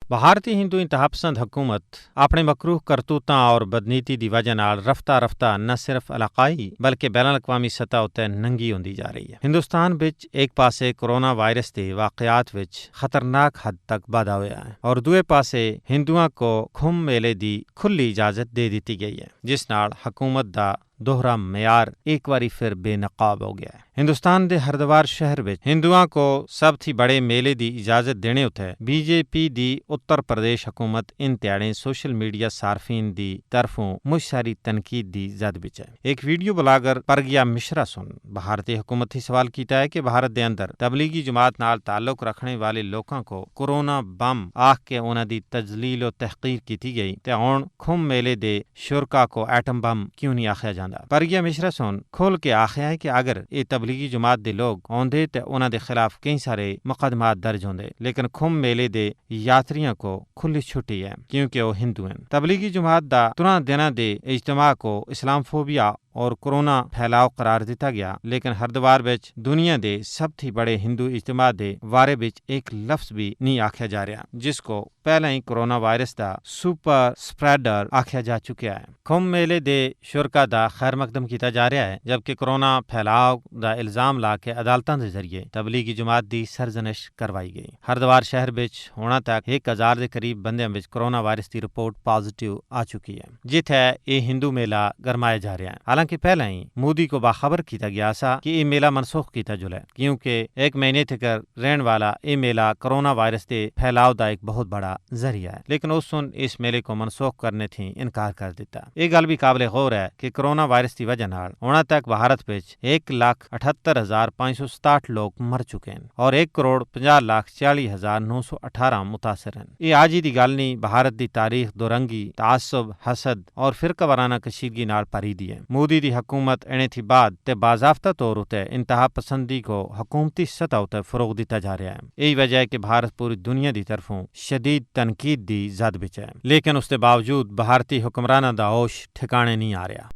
भारतीय हिंदू इंतहापसंद हुकूमत अपने मकरूह करतूतां और बदनीति की वजह नाल रफ्ता रफ्ता न सिर्फ इलाकाई बल्कि बैन अवी सतह उत्ते नंगी होंदी जा रही है। हिंदुस्तान विच एक पासे कोरोना वायरस के वाकयात विच खतरनाक हद तक वाधा होया है और दूए पासे हिंदुओं को कुंभ मेले की खुली इजाजत दे दी गई है, जिस नाल हुकूमत का दोहरा म्यार एक बारी फिर बेनकाब हो गया है। हिंदुस्तान के हरिद्वार शहर में हिंदुओं को सब थी बड़े मेले की इजाजत देने उते बीजेपी की उत्तर प्रदेश हुकूमत इन त्याड़े सोशल मीडिया सार्फिन की तरफों मुझ सारी तनकीद की जद बिच है। एक वीडियो ब्लॉगर परगिया मिश्रा सुन भारतीय हुकूमत ही सवाल किया है कि भारत के अंदर तबलीगी जमात नाल ताल्लुक रखने वाले लोगों को कोरोना बम आख के उन्होंने तजलील और तहकीर की गई तो हुण कुंभ मेले के शुरका को एटम बम क्यों नहीं आख्या जाता। परगिया मिश्रा सोन खोल के आख्या है कि अगर ये तबलीगी जमात के लोग आंदे तो उन्होंने खिलाफ कई सारे मुकदमात दर्ज होंदे, लेकिन कुंभ मेले के यात्रियों को खुली छुट्टी है क्योंकि वो हिंदू हैं। तबलीगी जमात का 13 दिनों के इज्तिमा को इस्लामफोबिया और कोरोना फैलाव करार दिता गया, लेकिन हरिद्वार विच दुनिया के सब थी बड़े हिंदू इज्तिमा के बारे विच एक लफ्ज भी नहीं आख्या जा रहा, जिसको पहले ही कोरोना वायरस का सुपर स्प्रेडर आख्या जा चुका है। कुंभ मेले के शुरका का खैर मकदम किया जा रहा है, जबकि कोरोना फैलाव का इल्जाम ला के अदालतों के जरिए तबलीगी जमात की सरजनिश करवाई गई। हरिद्वार शहर विच हुण तक 1000 के करीब बंदियां विच कोरोना वायरस की रिपोर्ट पॉजिटिव आ चुकी है, जिथे ये हिंदू मेला गरमाया जा रहा है। हालांकि पहले ही मोदी को बाखबर किया गया सा कि ये मेला मनसूख किया जुले, क्योंकि एक महीने तक रहने वाला ये मेला कोरोना वायरस के फैलाव का एक बहुत बड़ा जरिया है, लेकिन उस सुन इस मेले को मनसूख करने थी इनकार कर दिता। ये गल भी काबिल गौर है कि कोरोना वायरस की वजह नाल हुण तक भारत विच 1,78,567 लोग मर चुके हैं और 1,50,40,918 मुतासर हैं। ये आज ही की गल नहीं, भारत की तारीख दुरंगी तासुब हसद और फिरका वाराना कशीदगी नाल भरी दी है। मोदी की हुकूमत इन्हें थी बाद ते बाजाफ्ता तौर उत्ते इंतहा पसंदी को हुकूमती सतह उत्ते फरोग दिता जा रहा है। यही वजह है कि भारत पूरी दुनिया की तरफों शदीद तनकीद की जद बिच है, लेकिन उसके बावजूद भारतीय हुक्मराना दा होश ठिकाने नहीं आ रहा।